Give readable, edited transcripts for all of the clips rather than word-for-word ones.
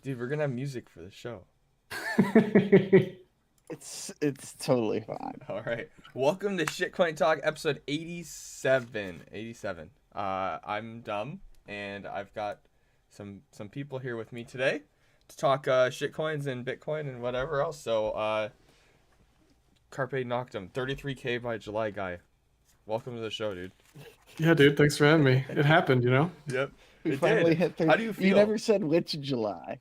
Dude, we're gonna have music for the show. It's totally fine. All right. Welcome to Shitcoin Talk, episode 87. 87. I'm Dumb, and I've got some people here with me today to talk shitcoins and Bitcoin and whatever else. So, Carpe Noctem, 33K by July guy. Welcome to the show, dude. Yeah, dude. Thanks for having me. It happened, you know. Yep. We finally hit 30. How do you feel? You never said which July.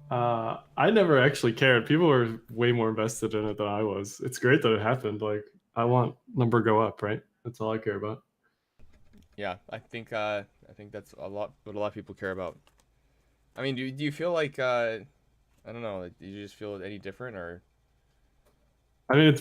I never actually cared. People were way more invested in it than I was. It's great that it happened. Like, I want number go up, right? That's all I care about. Yeah, I think that's a lot what a lot of people care about. I mean, do you feel like I don't know, like, do you just feel any different or? I mean,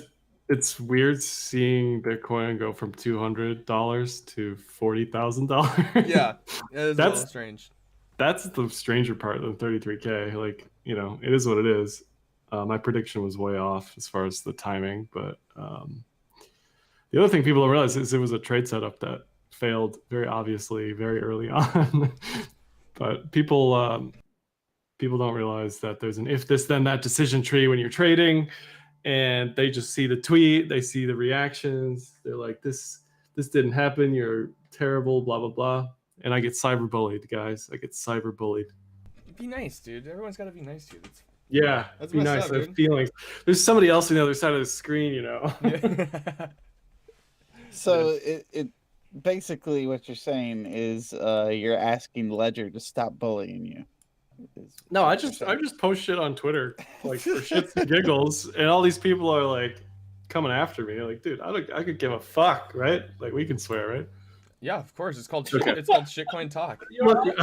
it's weird seeing Bitcoin go from $200 to $40,000. Yeah, it is a That's little strange. That's the stranger part of the 33K. Like, you know, it is what it is. My prediction was way off as far as the timing, but the other thing people don't realize is it was a trade setup that failed very obviously very early on. But people don't realize that there's an if this then that decision tree when you're trading, and they just see the tweet, they see the reactions, they're like, this didn't happen, you're terrible, blah blah blah. And I get cyberbullied, guys. I get cyberbullied. Be nice, dude. Everyone's gotta be nice to you. That's be nice. Up, I have feelings. There's somebody else on the other side of the screen, you know. Yeah. So it basically what you're saying is you're asking Ledger to stop bullying you. No, I just post shit on Twitter like for shits and giggles, and all these people are like coming after me. Like, dude, I could give a fuck, right? Like, we can swear, right? Yeah, of course. It's called Okay. it's called Shitcoin Talk. Look, You're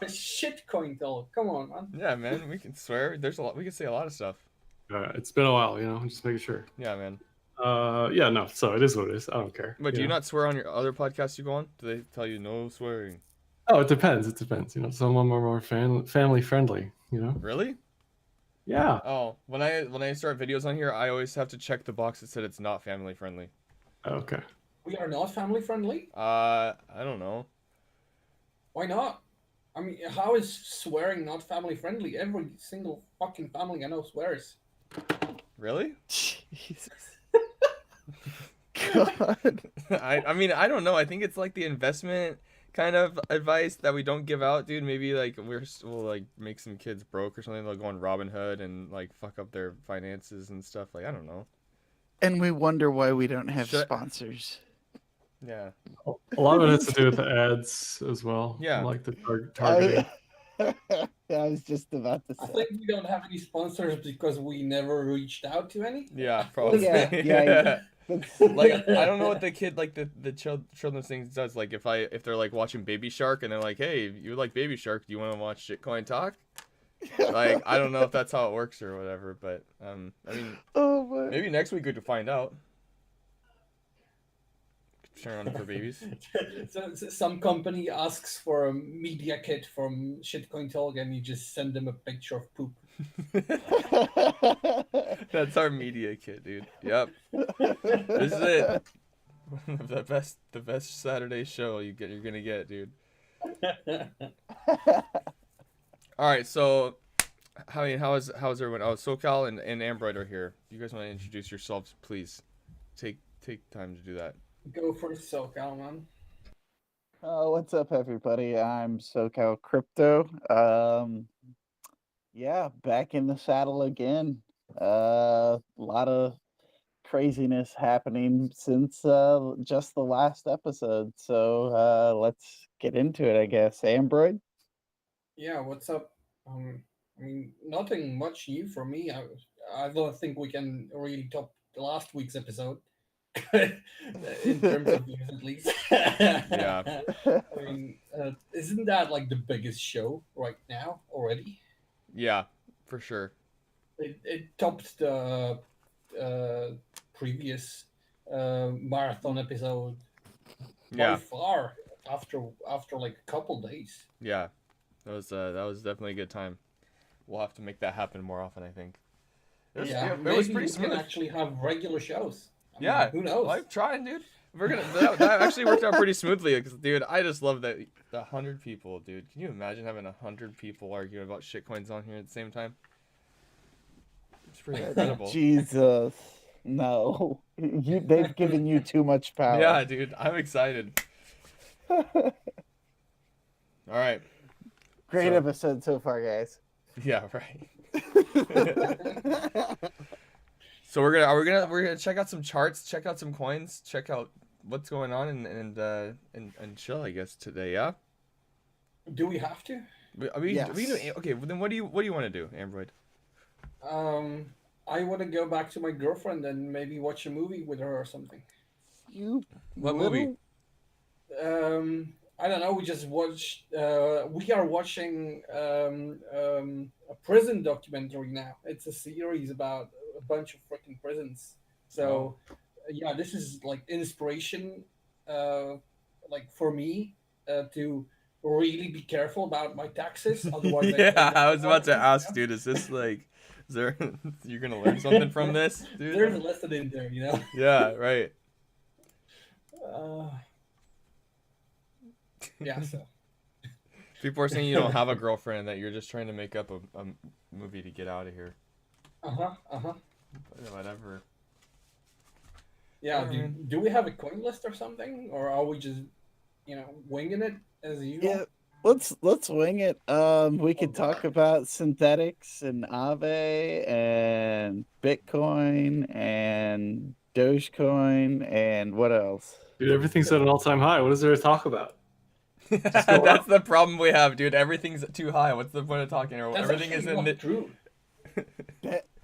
a shitcoin though. Come on, man. Yeah, man. We can swear. There's a lot. We can say a lot of stuff. it's been a while, you know. I'm just making sure. Yeah, man. Yeah, no. So it is what it is. I don't care. But do you not swear on your other podcasts you go on? Do they tell you no swearing? Oh, it depends. It depends. You know, some of them are more family friendly. You know. Really? Yeah. Oh, when I start videos on here, I always have to check the box that said it's not family friendly. Okay. We are not family friendly. I don't know. Why not? I mean, how is swearing not family friendly? Every single fucking family I know swears. Really? Jesus. God. I mean, I don't know. I think it's like the investment kind of advice that we don't give out, dude. Maybe like we'll like make some kids broke or something. They'll go on Robinhood and like fuck up their finances and stuff. Like, I don't know. And we wonder why we don't have sponsors. Yeah. A lot of it has to do with the ads as well. Yeah. Like the targeting. I was just about to I say. think we don't have any sponsors because we never reached out to any. Yeah, probably. Yeah. Like, I don't know what the kid, like the children's things does. Like, if they're like watching Baby Shark and they're like, hey, you like Baby Shark, do you want to watch Shitcoin Talk? Like, I don't know if that's how it works or whatever, but I mean, maybe next week we could find out. Turn on for babies. So some company asks for a media kit from Shitcoin Talk, and you just send them a picture of poop. That's our media kit, dude. Yep. This is it. the best Saturday show you're gonna get, dude. All right, so how's everyone? Oh, SoCal and Ambroid are here. You guys want to introduce yourselves, please? Take time to do that. Go for SoCal, man. What's up, everybody? I'm SoCal Crypto. Yeah, back in the saddle again. A lot of craziness happening since just the last episode. So let's get into it, I guess. Ambroid? Yeah, what's up? I mean, nothing much new for me. I don't think we can really top last week's episode. In terms of views, at least. Yeah. I mean, isn't that like the biggest show right now already? Yeah, for sure. It topped the previous marathon episode by far after like a couple days. Yeah, that was definitely a good time. We'll have to make that happen more often, I think. It was pretty smooth. We can actually have regular shows. I mean, Yeah, who knows? I'm trying, dude. We're gonna. That actually worked out pretty smoothly, because, dude, I just love that the 100 people, dude. Can you imagine having 100 people arguing about shitcoins on here at the same time? It's pretty incredible. Jesus, no, they've given you too much power. Yeah, dude, I'm excited. All right. Great So- episode so far, guys. Yeah, right. So we're gonna check out some charts, check out some coins, check out what's going on, and chill, I guess, today. Yeah. Do we have to? Yes. Okay. Well, then what do you want to do, Ambroid? I want to go back to my girlfriend and maybe watch a movie with her or something. You What little- movie? I don't know. We just watched. We are watching a prison documentary now. It's a series about a bunch of freaking prisons. So, yeah, this is like inspiration, like for me, to really be careful about my taxes. Otherwise, Yeah, I was about to you know? ask, dude. Is there you're gonna learn something from this, dude? There's a lesson in there, you know. Yeah, right. Yeah. So. People are saying you don't have a girlfriend, that you're just trying to make up a movie to get out of here. But whatever. Yeah. Alright. Do we have a coin list or something, or are we just, winging it as usual? Yeah, let's wing it. We could talk about synthetics and Aave and Bitcoin and Dogecoin and what else? Dude, everything's at an all-time high. What is there to talk about? That's the problem we have, dude. Everything's too high. What's the point of talking? That's Everything is actually in not true.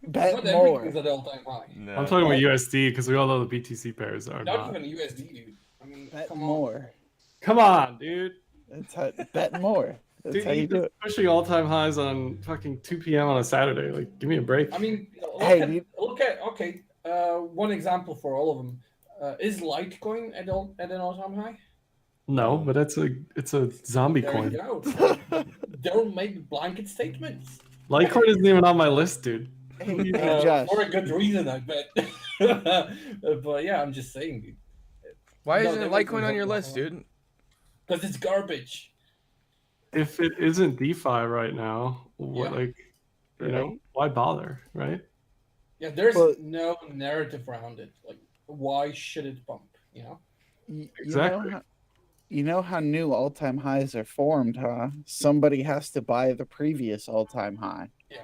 Bet Not more. everything's at all-time high. No. I'm talking about USD because we all know the BTC pairs are Not not. even USD, dude. I mean, Bet come on. more. Come on, dude. That's how bet more. That's Dude, how you do it. pushing all-time highs on fucking 2 p.m. on a Saturday. Like, give me a break. I mean, Hey, look at okay. One example for all of them. Is Litecoin at an all-time high? No, but it's a zombie There coin. you go. Don't make blanket statements. Litecoin isn't even on my list, dude. Hey, Josh. For a good reason, I bet. But yeah, I'm just saying, dude. Why No, isn't that Litecoin was on your not- list, dude? Because it's garbage. If it isn't DeFi right now, what, Yeah. like, you know, Right. why bother, right? Yeah, there's Well- no narrative around it. Like, why should it bump? You know? Exactly. You know how new all-time highs are formed, huh? Somebody has to buy the previous all-time high. Yeah.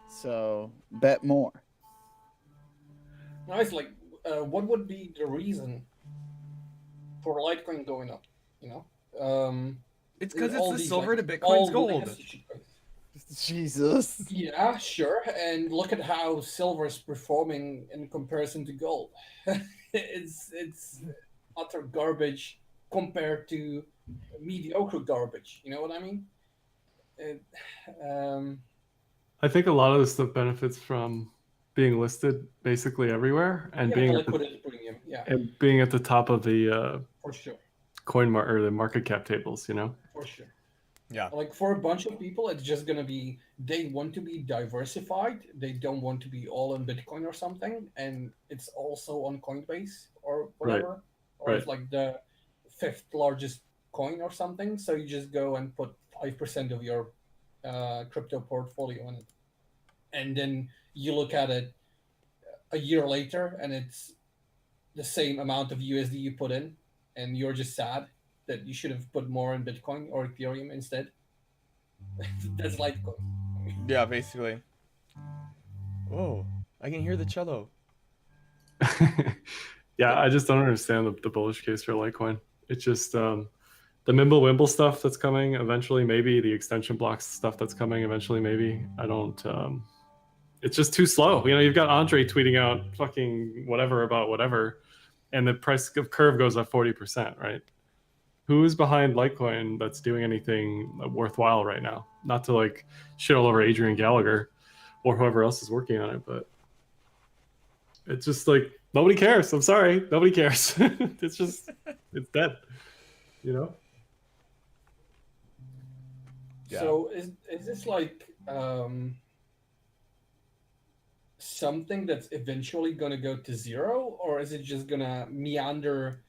So bet more. Now it's like, what would be the reason for Litecoin going up? You know? It's because all it's the these, silver like, to all Bitcoin's gold. legacy shitcoins. Jesus. Yeah, sure. And look at how silver is performing in comparison to gold. it's utter garbage compared to mediocre garbage. You know what I mean? I think a lot of this stuff benefits from being listed basically everywhere and Yeah, being the at the, liquidity premium. Yeah, and being at the top of the for sure. or the market cap tables. You know. For sure. Yeah. Like for a bunch of people, it's just gonna be they want to be diversified. They don't want to be all in Bitcoin or something, and it's also on Coinbase or whatever, or it's like the fifth largest coin or something. So you just go and put 5% of your crypto portfolio in it, and then you look at it a year later, and it's the same amount of USD you put in, and you're just sad that you should have put more in Bitcoin or Ethereum instead. That's Litecoin. Yeah, basically. Whoa, I can hear the cello. Yeah, I just don't understand the bullish case for Litecoin. It's just the Mimblewimble stuff that's coming eventually, maybe the extension blocks stuff that's coming eventually, maybe. I don't. It's just too slow. You know, you've got Andre tweeting out fucking whatever about whatever, and the price of Curve goes up 40%, right? Who is behind Litecoin that's doing anything worthwhile right now? Not to like shit all over Adrian Gallagher or whoever else is working on it, but it's just like nobody cares. I'm sorry, nobody cares. It's just it's dead, you know. Yeah. So is this like something that's eventually going to go to zero, or is it just going to meander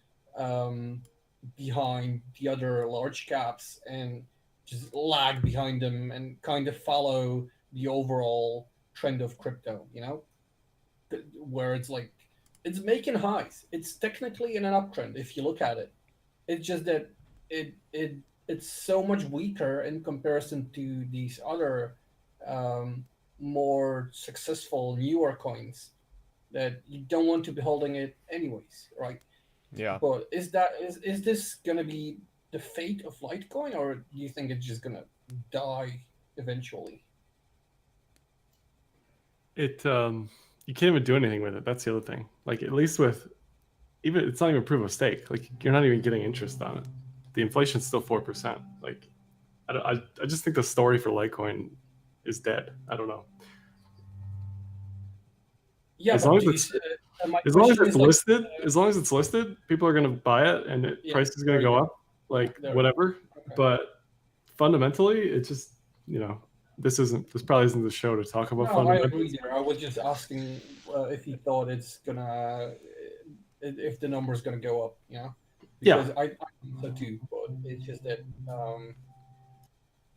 behind the other large caps and just lag behind them and kind of follow the overall trend of crypto, where it's like it's making highs. It's technically in an uptrend if you look at it. It's just that it's so much weaker in comparison to these other more successful newer coins that you don't want to be holding it anyways, right? Yeah. But is this gonna be the fate of Litecoin, or do you think it's just gonna die eventually? It you can't even do anything with it. That's the other thing. Like, at least with even, it's not even proof of stake. Like, you're not even getting interest on it. The inflation's still 4%. Like, I just think the story for Litecoin is dead. I don't know. Yeah, As but long as do you it's s- my as long as question it's is like, listed, as long as it's listed, people are going to buy it, and Yeah, price is there going to you go go. up. Like, There. whatever. Okay. But fundamentally, it just, this probably isn't the show to talk about No, I fundamentals. agree there. I was just asking if he thought it's gonna, if the number's gonna go up, because I think so too. But it's just that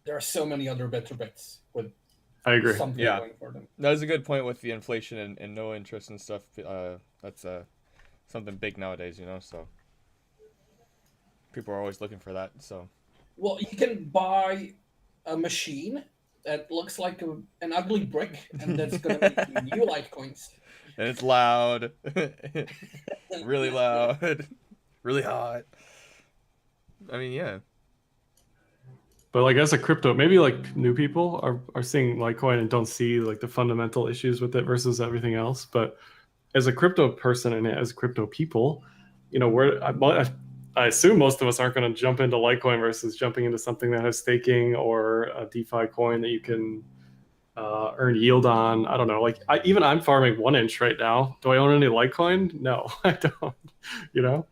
there are so many other better bets with I agree. something Yeah. going for them. That was a good point with the inflation and no interest and stuff. That's something big nowadays, so people are always looking for that. So Well, you can buy a machine that looks like an ugly brick, and that's gonna make you new Litecoins. and it's loud, really loud, really hot. I mean, yeah. But like, as a crypto, maybe like new people are seeing Litecoin and don't see like the fundamental issues with it versus everything else. But as a crypto person and as crypto people, I assume most of us aren't going to jump into Litecoin versus jumping into something that has staking or a DeFi coin that you can earn yield on. I don't know. Like, I'm farming 1inch right now. Do I own any Litecoin? No, I don't.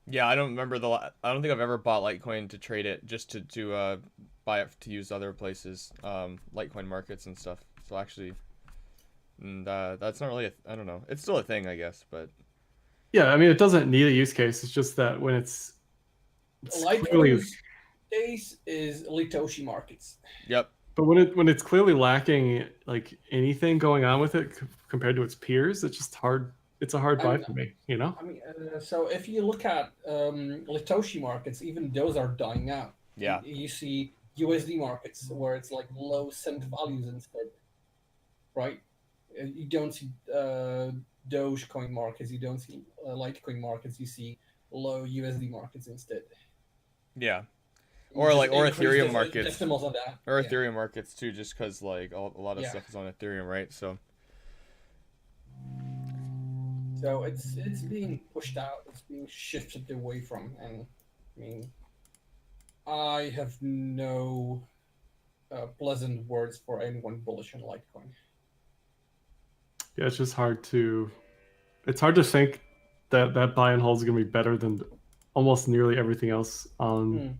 Yeah, I don't remember I don't think I've ever bought Litecoin to trade it, just to buy it to use other places, Litecoin markets and stuff. So actually, that's not really I don't know. It's still a thing, I guess, but Yeah, I mean, it doesn't need a use case. It's just that when it's clearly, Litecoin's case is Litoshi markets. yep. but when it's clearly lacking like anything going on with it compared to its peers, it's just hard. It's a hard buy for me, I mean, so if you look at Litoshi markets, even those are dying out. Yeah. You see USD markets where it's like low cent values instead, right? You don't see Dogecoin markets. You don't see Litecoin markets. You see low USD markets instead. Yeah. You Or just increase Ethereum the markets. decimals on that. Or Yeah. Ethereum markets too, just because like a lot of Yeah. stuff is on Ethereum, right? So So it's being pushed out. It's being shifted away from, and I mean, I have no pleasant words for anyone bullish on Litecoin. yeah, it's just hard to. It's hard to think that buy and hold is going to be better than almost nearly everything else on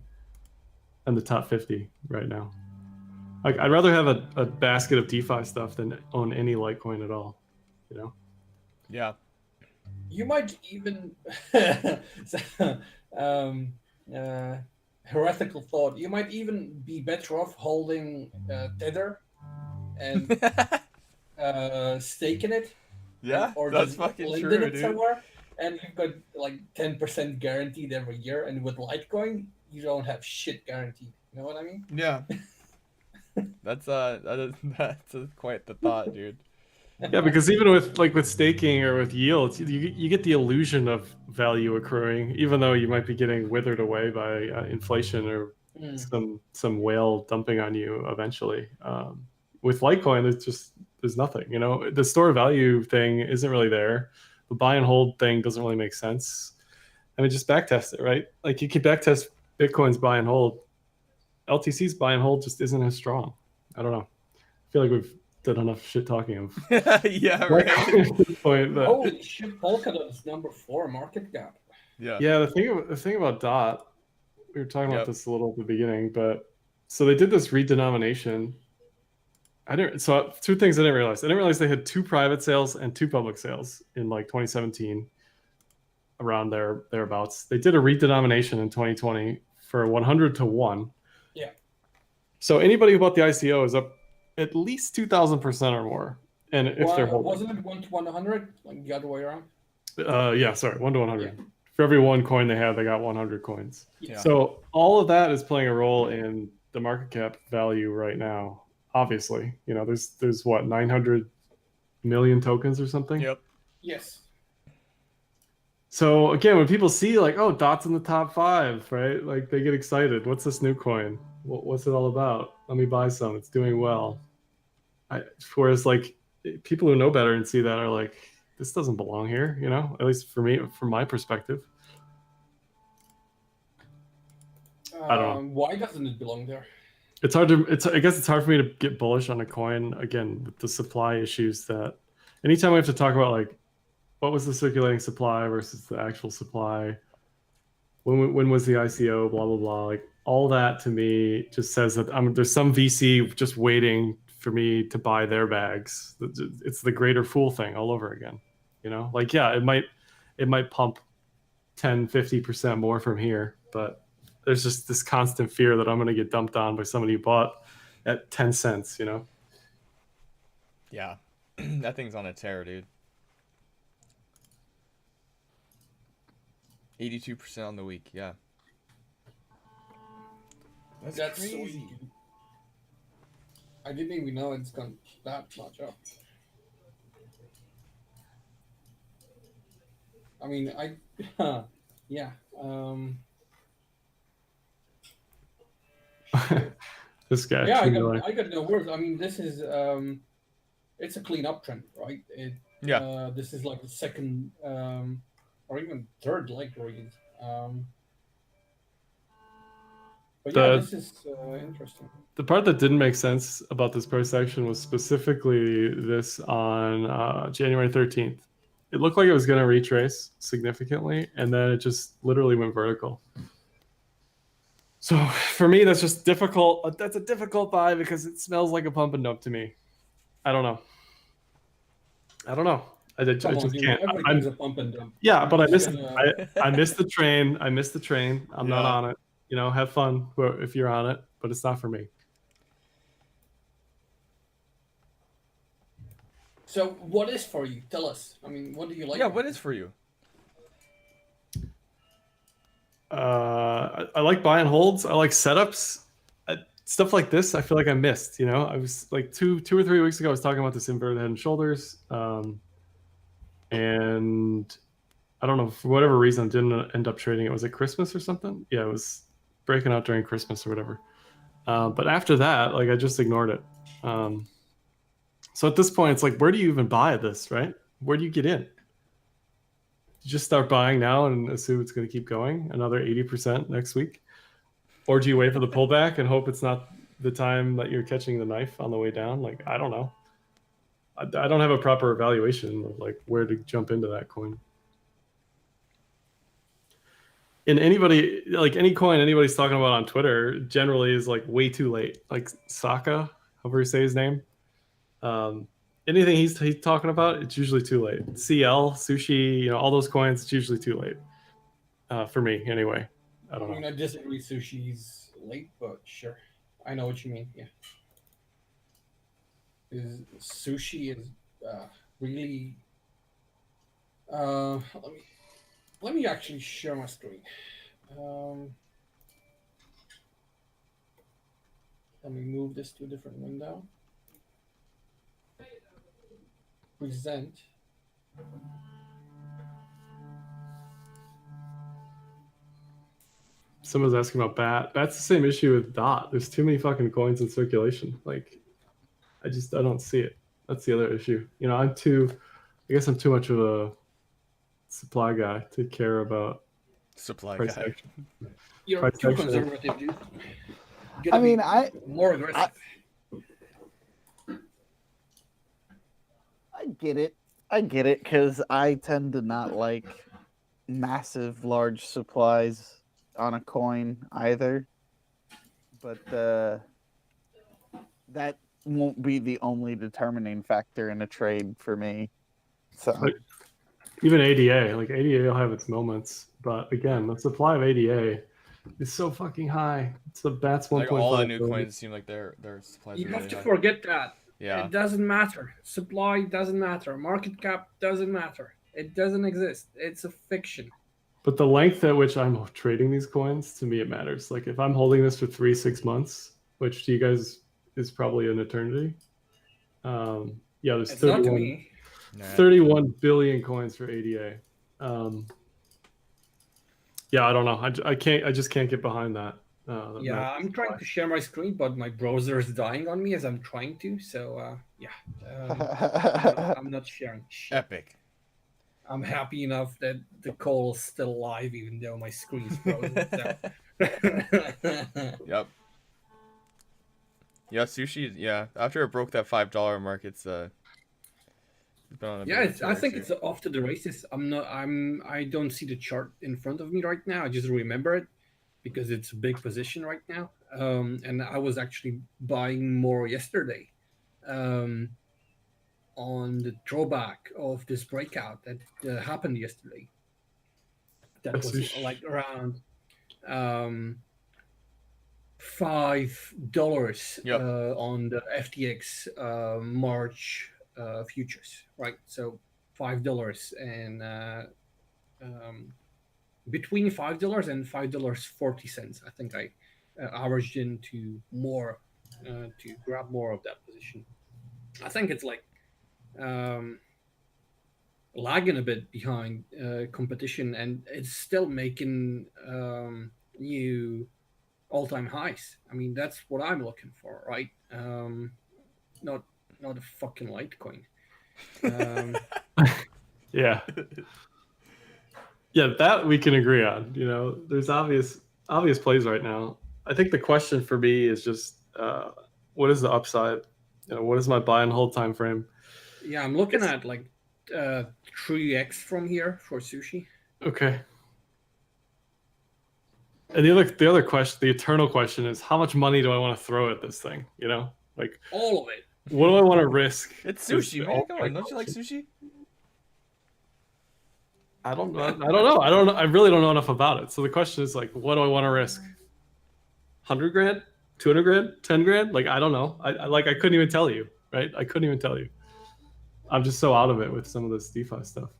in the top 50 right now. Like, I'd rather have a basket of DeFi stuff than own any Litecoin at all. yeah. You might even heretical thought. You might even be better off holding Tether and staking it. Yeah, or that's just fucking lending true, it dude. somewhere, and you've got like 10% guaranteed every year. And with Litecoin, you don't have shit guaranteed. You know what I mean? Yeah. That's quite the thought, dude. Yeah, because even with staking or with yields, you get the illusion of value accruing, even though you might be getting withered away by inflation or some whale dumping on you eventually. With Litecoin, there's nothing. The store value thing isn't really there. The buy and hold thing doesn't really make sense. I mean, just backtest it, right? Like, you could backtest Bitcoin's buy and hold. LTC's buy and hold just isn't as strong. I don't know. I feel like we've done enough shit talking of. Yeah, right. Point, but... Holy shit! Polkadot is number 4 market cap. Yeah. Yeah, the thing about DOT, we were talking about Yep. this a little at the beginning, but so they did this redenomination So two things I didn't realize. I didn't realize they had 2 private sales and 2 public sales in like 2017, around thereabouts. They did a redenomination in 2020 for 100 to 1. Yeah. So anybody who bought the ICO is up at least 2,000% or more. And if they're holding, wasn't it 1 to 100, like the other way around? yeah, sorry, 1 to 100. Yeah. For every 1 coin they have, they got 100 coins. Yeah. So all of that is playing a role in the market cap value right now. Obviously, there's what, 900 million tokens or something. Yep. Yes. So again, when people see like, oh, Dot's in the top 5, right? Like they get excited. What's this new coin? What's it all about? Let me buy some. It's doing well. Whereas like people who know better and see that are like, this doesn't belong here. At least for me, from my perspective. I don't know. Why doesn't it belong there? It's hard to. I guess it's hard for me to get bullish on a coin again with the supply issues. That anytime we have to talk about like, what was the circulating supply versus the actual supply? When was the ICO? Blah blah blah. Like all that to me just says that there's some VC just waiting for me to buy their bags. It's the greater fool thing all over again. Like yeah, it might pump 10-50% more from here, but there's just this constant fear that I'm going to get dumped on by somebody who bought at 10 cents. Yeah, that thing's on a tear, dude. 82% on the week. Yeah. That's crazy. Sweet. I didn't even know it's gone that much up. I mean, yeah. This guy. Yeah, I got no words. I mean, this is it's a clean up trend, right? Yeah. This is like the second or even third leg read. But yeah, this is interesting. The part that didn't make sense about this price action was specifically this on January 13th. It looked like it was going to retrace significantly, and then it just literally went vertical. So for me, that's just difficult. That's a difficult buy because it smells like a pump and dump to me. I don't know. I just can't. Everything's a pump and dump. Yeah, but I missed the train. I missed the train. I'm not on it. Have fun if you're on it, but it's not for me. So what is for you? Tell us. I mean, what do you like? Yeah, what is for you? I like buy and holds. I like setups. Stuff like this, I feel like I missed. I was like 2 or 3 weeks ago, I was talking about this inverted head and shoulders. And I don't know, for whatever reason, didn't end up trading it. Was it Christmas or something? Yeah, it was breaking out during Christmas or whatever. But after that, like I just ignored it. So at this point, it's like, where do you even buy this, right? Where do you get in? You just start buying now and assume it's going to keep going another 80% next week? Or do you wait for the pullback and hope it's not the time that you're catching the knife on the way down? Like, I don't know. I don't have a proper evaluation of like where to jump into that coin. And anybody, like any coin anybody's talking about on Twitter generally is like way too late. Like Saka, however you say his name. Anything he's talking about, it's usually too late. CL, Sushi, all those coins, it's usually too late. For me, anyway. I don't know. I disagree. Sushi's late, but sure, I know what you mean. Yeah, sushi is really. Let me actually share my screen. Let me move this to a different window. Present. Someone's asking about BAT. BAT's the same issue with DOT. There's too many fucking coins in circulation. Like, I don't see it. That's the other issue. I guess I'm too much of a supply guy to care about supply price guy. action. You're too conservative, dude. I mean, more aggressive. I get it. I get it because I tend to not like massive, large supplies on a coin either. But that won't be the only determining factor in a trade for me. So Like, even ADA, like ADA will have its moments, but again, the supply of ADA is so fucking high. That's Like all the 1.5 new billion. coins seem like their supplies You are have really to high. forget that. Yeah. It doesn't matter. Supply doesn't matter. Market cap doesn't matter. It doesn't exist. It's a fiction. But the length at which I'm trading these coins, to me, it matters. Like if I'm holding this for 3-6 months, which to you guys is probably an eternity. Yeah, there's It's not to 31, me. Nah. 31 billion coins for ADA. Yeah, I don't know. I just can't get behind that. Yeah, I'm trying to share my screen, but my browser is dying on me as I'm trying to. So yeah, I'm not sharing shit. Epic. I'm happy enough that the call is still live, even though my screen is frozen. So. Yep. Yeah, sushi. Yeah, after it broke that $5 mark, it's been on a bit Yeah, of a I tear, think too. it's off to the races. I don't see the chart in front of me right now. I just remember it because it's a big position right now. And I was actually buying more yesterday, on the drawback of this breakout that happened yesterday. That was like around $5 Yep. on the FTX March futures, right? So $5 and between $5 and $5.40. I think I averaged into more to grab more of that position. I think it's like lagging a bit behind competition, and it's still making new all-time highs. I mean, that's what I'm looking for, right? Not a fucking Litecoin. Yeah. Yeah, that we can agree on. You know, there's obvious plays right now. I think the question for me is just what is the upside? You know, what is my buy and hold time frame? Yeah, I'm looking at like 3x from here for sushi. Okay. And the other question, the eternal question is how much money do I want to throw at this thing? You know, like all of it. What do I want to risk? It's sushi, man. Come on, don't you like sushi? I don't know. I really don't know enough about it. So the question is like, what do I want to risk? 100 grand, 200 grand, 10 grand? Like, I don't know. I couldn't even tell you, right? I couldn't even tell you. I'm just so out of it with some of this DeFi stuff.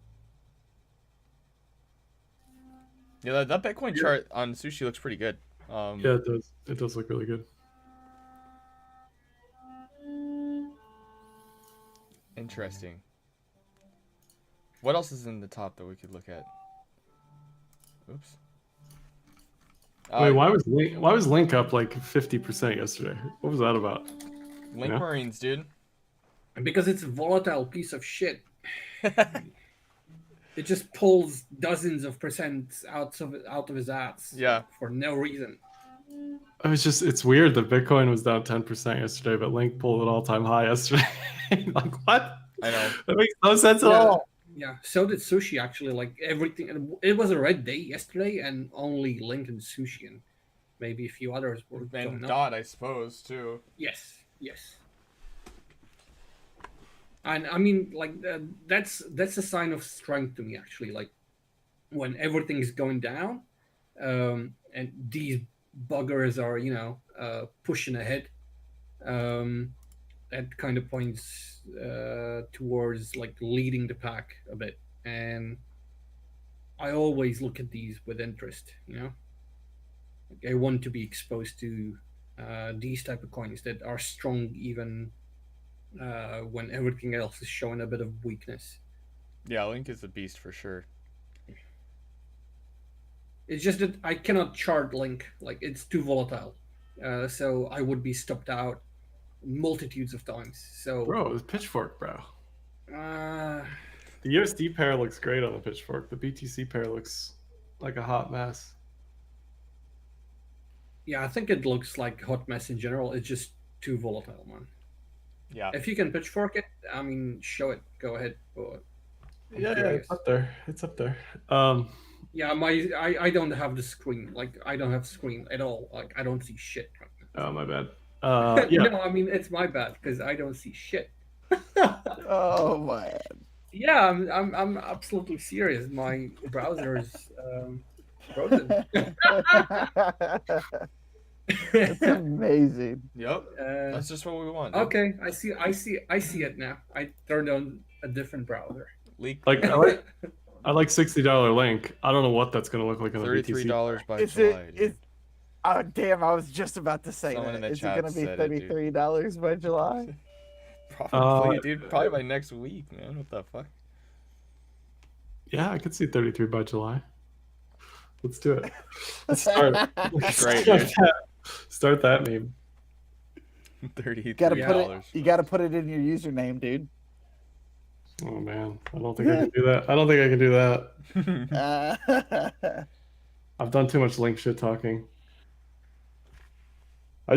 Yeah, that Bitcoin chart on sushi looks pretty good. Yeah, it does. It does look really good. Interesting. What else is in the top that we could look at? Oops. Wait, why was Link up like 50% yesterday? What was that about? Link Marines, dude. Because it's a volatile piece of shit. It just pulls dozens of percents out of his ass. Yeah. For no reason. It's weird that Bitcoin was down 10% yesterday, but Link pulled an all-time high yesterday. Like, what? I know. That makes no sense at all. Yeah, so did sushi actually. Like everything, it was a red day yesterday, and only Link and sushi and maybe a few others were. And Dot, I suppose, too. Yes. And I mean, like that's a sign of strength to me, actually. Like when everything's going down, and these buggers are pushing ahead. That kind of points towards like leading the pack a bit, and I always look at these with interest. Like I want to be exposed to these type of coins that are strong even when everything else is showing a bit of weakness. Yeah, Link is a beast for sure. It's just that I cannot chart Link. Like it's too volatile, so I would be stopped out multitudes of times. So, bro, it's Pitchfork, bro. The USD pair looks great on the Pitchfork. The BTC pair looks like a hot mess. Yeah, I think it looks like a hot mess in general. It's just too volatile, man. Yeah. If you can Pitchfork it, I mean, show it. Go ahead. Yeah, it's up there. It's up there. Yeah, I don't have the screen. Like I don't have screen at all. Like I don't see shit right now. Oh, my bad. Yeah. No, I mean it's my bad because I don't see shit. Oh man. Yeah, I'm absolutely serious. My browser is frozen. That's amazing. Yep. That's just what we want. Dude. Okay, I see it now. I turned on a different browser. Leak. Like I like $60 link. I don't know what that's gonna look like on a BTC. $33 by Is July. it? Dude. Is oh damn! I was just about to say Someone in that. the Is it chat gonna be said it, dude. $33 by July? Probably, dude. Probably by next week, man. What the fuck? Yeah, I could see 33 by July. Let's do it. Let's start. Great, dude. Start that meme. $33. You gotta put it in your username, dude. Oh man, I don't think I can do that. I don't think I can do that. I've done too much link shit talking. I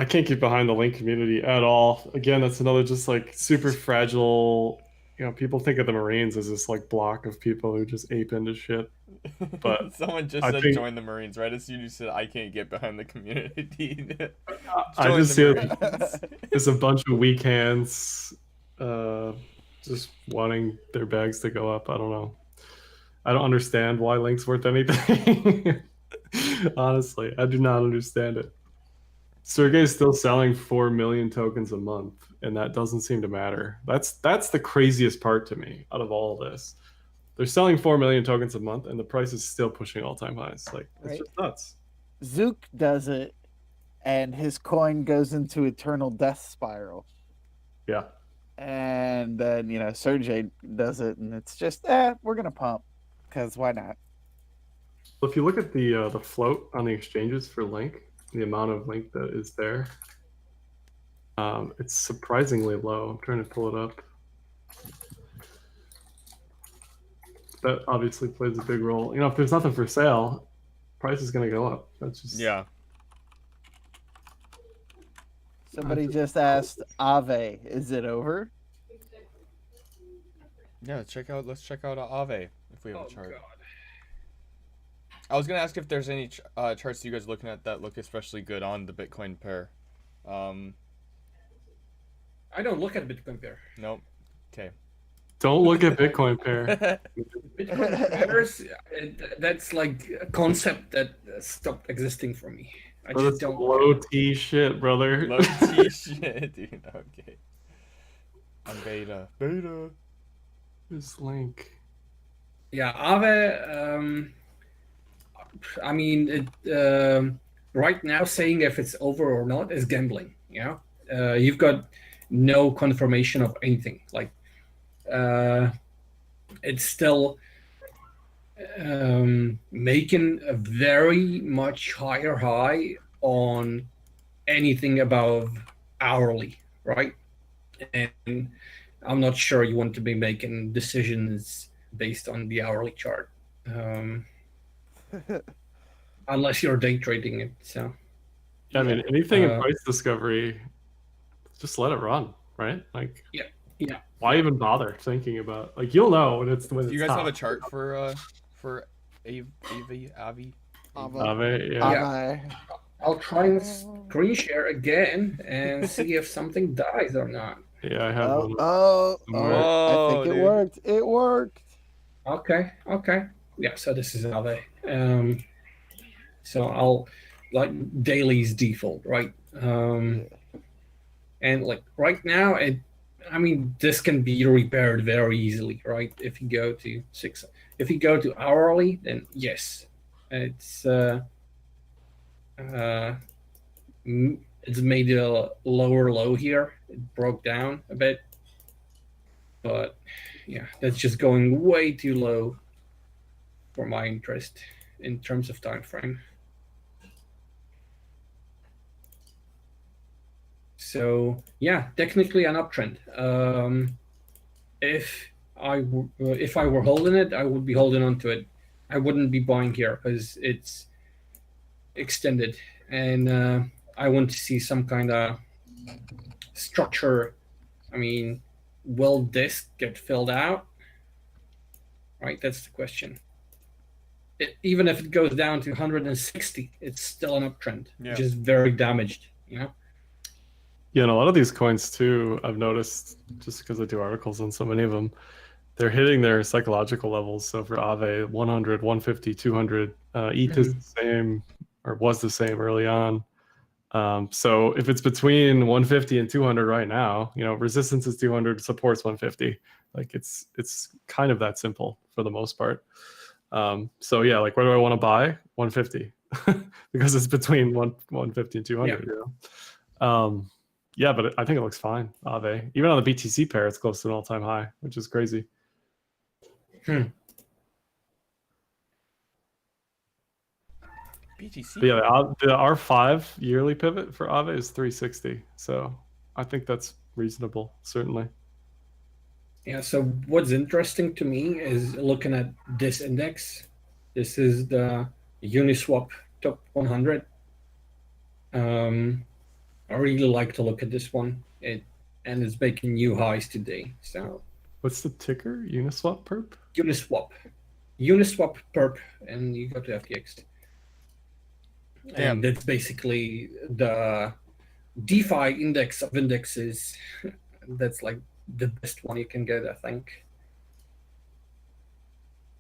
can't get behind the link community at all. Again, that's another just like super fragile. You know, people think of the Marines as this like block of people who just ape into shit. But someone just said join the Marines, right? As soon as you said I can't get behind the community. I just see it as a bunch of weak hands just wanting their bags to go up. I don't know. I don't understand why link's worth anything. Honestly, I do not understand it. Sergey's still selling 4 million tokens a month, and that doesn't seem to matter. That's the craziest part to me out of all this. They're selling 4 million tokens a month, and the price is still pushing all-time highs. Like, it's just nuts. Zook does it, and his coin goes into eternal death spiral. Yeah. And then, Sergey does it, and it's just, we're going to pump, because why not? Well, if you look at the float on the exchanges for Link, the amount of Link that is there, it's surprisingly low. I'm trying to pull it up. That obviously plays a big role. If there's nothing for sale, price is going to go up. That's just Somebody just asked Aave, is it over? Yeah, let's check out Aave if we have a chart. God. I was gonna ask if there's any charts you guys are looking at that look especially good on the Bitcoin pair. I don't look at Bitcoin pair. Nope. Okay. Don't look at Bitcoin pair. Bitcoin pairs, that's like a concept that stopped existing for me. I just don't. Low T shit, brother. Low T shit, dude. Okay. I'm beta. This Link. Yeah, Aave. I mean, right now saying if it's over or not is gambling. You've got no confirmation of anything. Like, it's still making a very much higher high on anything above hourly, right? And I'm not sure you want to be making decisions based on the hourly chart. Unless you're day trading it. So Yeah, I mean, anything in price discovery, just let it run, right? Like, yeah. Why even bother thinking about? Like, you'll know when it's Do you guys top. have a chart for Aave? Aave, Yeah. I'll try and screen share again and see if something dies or not. Yeah, I have one. I think it dude. worked. It worked. Okay. Yeah, so this is Aave. So I'll like daily's default, right? And like right now, this can be repaired very easily, right? If you go to hourly, then yes, it's made a lower low here. It broke down a bit, but yeah, that's just going way too low for my interest in terms of time frame. So yeah, technically an uptrend. If I were holding it, I would be holding on to it. I wouldn't be buying here because it's extended, and I want to see some kind of structure. I mean, will this get filled out? Right, that's the question. Even if it goes down to 160, it's still an uptrend, which is very damaged. Yeah, and a lot of these coins too, I've noticed just because I do articles on so many of them, they're hitting their psychological levels. So for Aave, 100, 150, 200, ETH is the same or was the same early on. So if it's between 150 and 200 right now, resistance is 200, support's 150. Like it's kind of that simple for the most part. So yeah, like where do I want to buy? 150 because it's between 150 and 200. Yeah, but I think it looks fine. Aave, even on the BTC pair, it's close to an all-time high, which is crazy. BTC. But yeah, the R5 yearly pivot for Aave is 360. So I think that's reasonable, certainly. Yeah, so what's interesting to me is looking at this index. This is the Uniswap top 100. I really like to look at this one. And it's making new highs today. So what's the ticker? Uniswap perp? Uniswap perp, and you go to FTX. Damn. And that's basically the DeFi index of indexes. That's like the best one you can get, I think.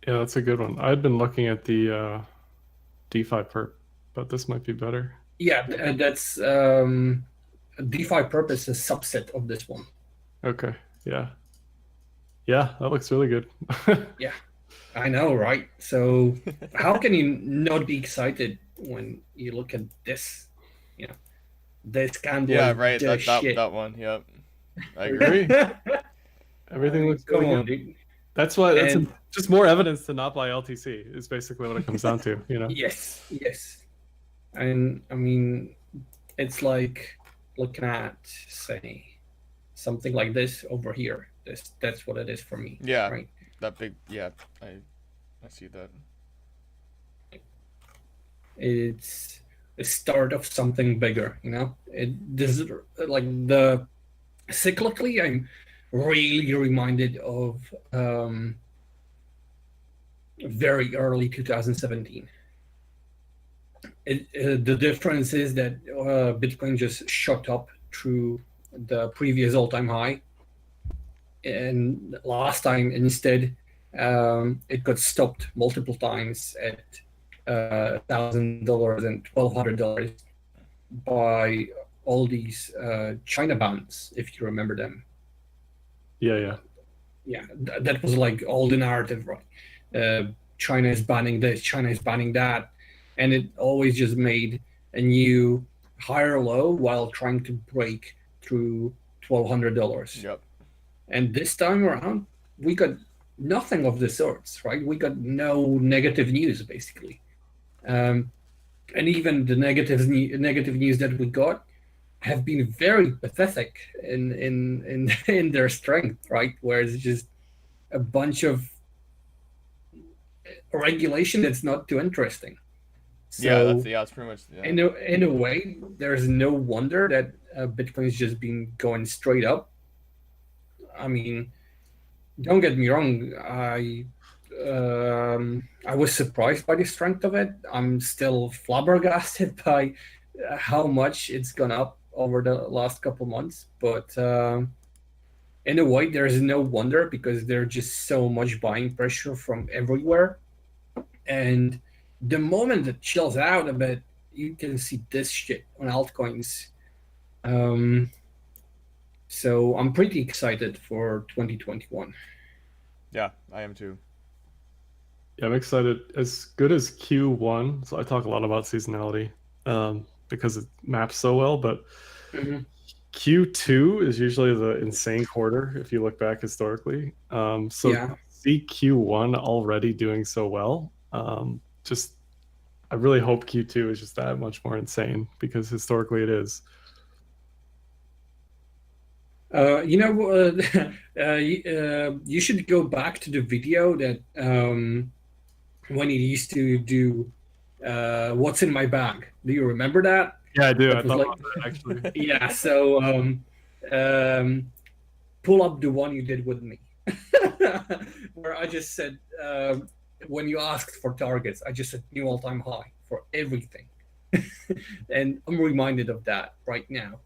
Yeah, that's a good one. I'd been looking at the DeFi perp, but this might be better. Yeah, that's DeFi perp is a subset of this one. Okay, yeah. Yeah, that looks really good. Yeah, I know, right? So how can you not be excited when you look at this? This candle. Yeah, right. Shit. That one. Yep. I agree. Everything looks Come really on, good. dude. That's why that's just more evidence to not buy LTC is basically what it comes down to, Yes. And I mean, it's like looking at, say, something like this over here. That's what it is for me. Yeah. Right. That big. Yeah. I see that. It's the start of something bigger. This is like the cyclically. I'm really reminded of very early 2017. The difference is that Bitcoin just shot up through the previous all-time high, and last time instead it got stopped multiple times at $1,000 and $1,200 by all these China bans, if you remember them. Yeah, that was like all the narrative, right? China is banning this, China is banning that, and it always just made a new higher low while trying to break through $1,200. Yep. And this time around, we got nothing of the sorts, right? We got no negative news, basically. And even the negative news that we got have been very pathetic in their strength, right? Where it's just a bunch of regulation that's not too interesting. So it's pretty much. Yeah. In a way, there's no wonder that Bitcoin's just been going straight up. I mean, don't get me wrong. I was surprised by the strength of it. I'm still flabbergasted by how much it's gone up over the last couple months. But in a way, there's no wonder because there's just so much buying pressure from everywhere. And the moment it chills out a bit, you can see this shit on altcoins. So I'm pretty excited for 2021. Yeah, I am too. Yeah, I'm excited. As good as Q1, so I talk a lot about seasonality because it maps so well, but Q2 is usually the insane quarter if you look back historically. See Q1 already doing so well. I really hope Q2 is just that much more insane because historically it is. You should go back to the video that when he used to do what's in my bag. Do you remember that? Yeah, I do. That I thought about that, actually. Yeah, so pull up the one you did with me where I just said when you asked for targets, I just said new all-time high for everything. And I'm reminded of that right now.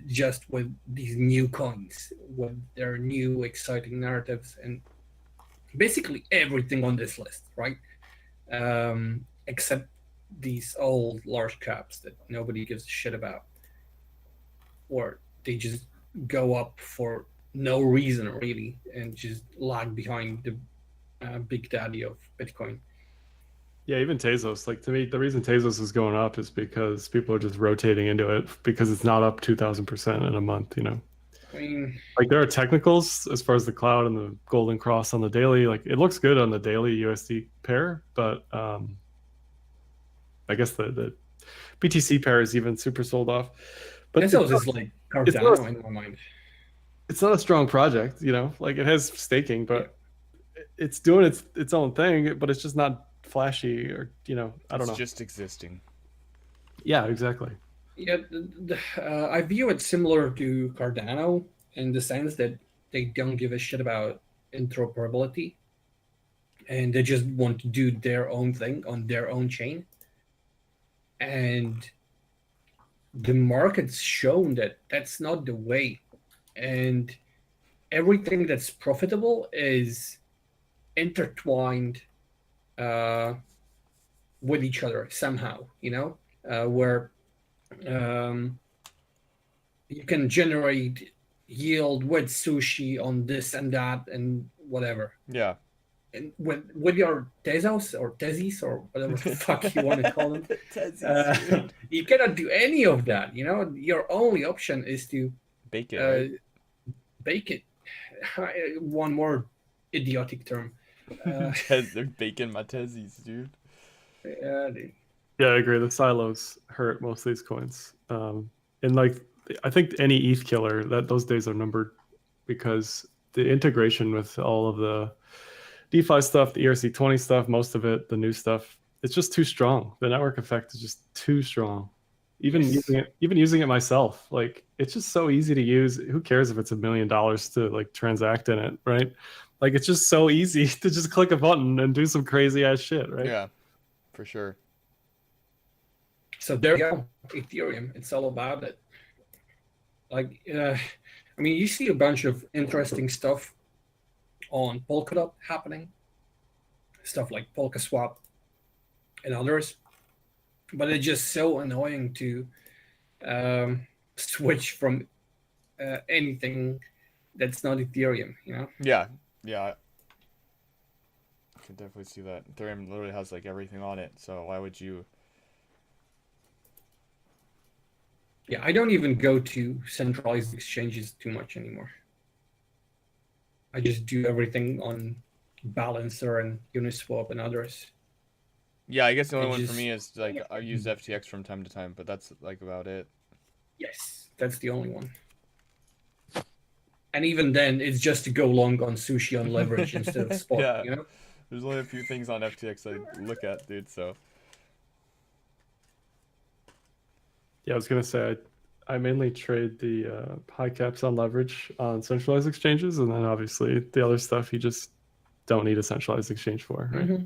just with these new coins, with their new exciting narratives, and basically everything on this list, right? Except these old large caps that nobody gives a shit about, or they just go up for no reason really and just lag behind the big daddy of Bitcoin. Yeah, even Tezos. Like to me, the reason Tezos is going up is because people are just rotating into it because it's not up 2,000% in a month. You know, I mean, like there are technicals as far as the cloud and the golden cross on the daily. Like it looks good on the daily USD pair, but I guess the BTC pair is even super sold off. But Tezos is like Cardano in my mind. It's not a strong project, you know. Like it has staking, but Yeah. it's doing its own thing. But it's just not flashy, or you know, I don't know. It's just existing. Yeah, exactly. Yeah, I view it similar to Cardano in the sense that they don't give a shit about interoperability, and they just want to do their own thing on their own chain. And the market's shown that that's not the way. And everything that's profitable is intertwined with each other somehow, you know, where you can generate yield with sushi on this and that and whatever. Yeah. And with your Tezos or Tezis or whatever the fuck you want to call them, you cannot do any of that. You know, your only option is to bake it. Right? Bake it. One more idiotic term. They're baking my Tezos, dude. Yeah, I agree. The silos hurt most of these coins. And like, I think any ETH killer, that those days are numbered, because the integration with all of the DeFi stuff, the ERC20 stuff, most of it, the new stuff, it's just too strong. The network effect is just too strong. Even using it myself, like it's just so easy to use. Who cares if it's $1 million to like transact in it, right? Like it's just so easy to just click a button and do some crazy ass shit, right? Yeah, for sure. So there you go, Ethereum. It's all about it. Like, I mean, you see a bunch of interesting stuff on Polkadot happening, stuff like PolkaSwap and others, but it's just so annoying to switch from anything that's not Ethereum, you know? Yeah, I can definitely see that. Ethereum literally has like everything on it, so why would you? Yeah, I don't even go to centralized exchanges too much anymore. I just do everything on Balancer and Uniswap and others. Yeah, I guess the only one for me is like I use FTX from time to time, but that's like about it. Yes, that's the only one. And even then, it's just to go long on sushi on leverage instead of spot. Yeah. You know, there's only a few things on FTX I look at, dude. So. Yeah, I was gonna say I mainly trade the high caps on leverage on centralized exchanges, and then obviously the other stuff you just don't need a centralized exchange for, right? Mm-hmm.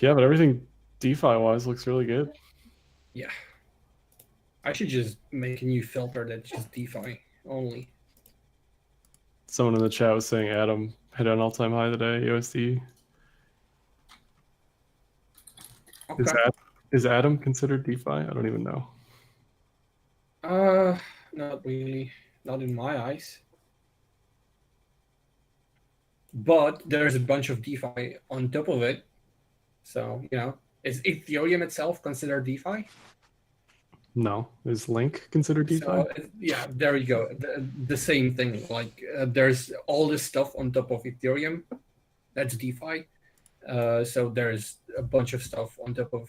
Yeah, but everything DeFi wise looks really good. Yeah, I should just make a new filter that's just DeFi only. Someone in the chat was saying Atom hit an all-time high today, USD. Okay. Is Atom considered DeFi? I don't even know. Not really. Not in my eyes. But there's a bunch of DeFi on top of it. So, you know, is Ethereum itself considered DeFi? No. Is Link considered DeFi? So, yeah, there you go. The same thing. Like, there's all this stuff on top of Ethereum. That's DeFi. So there's a bunch of stuff on top of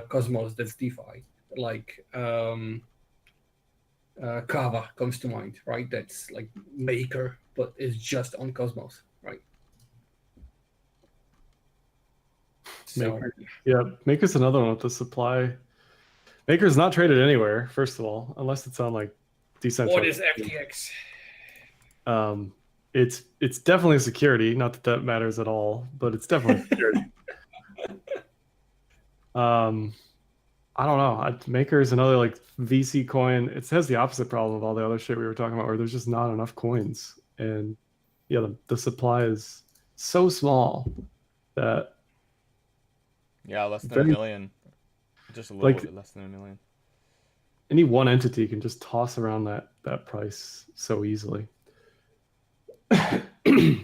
Cosmos that's DeFi. Like Kava comes to mind, right? That's like Maker, but it's just on Cosmos, right? So, Maker's another one with the supply. Maker's not traded anywhere, first of all, unless it's on like decentralized. What is FTX? It's definitely a security. Not that matters at all, but it's definitely security. I don't know. Maker is another like VC coin. It has the opposite problem of all the other shit we were talking about, where there's just not enough coins, and yeah, the supply is so small that Yeah, less than a very million. Just a little like bit less than a million. any one entity can just toss around that price so easily.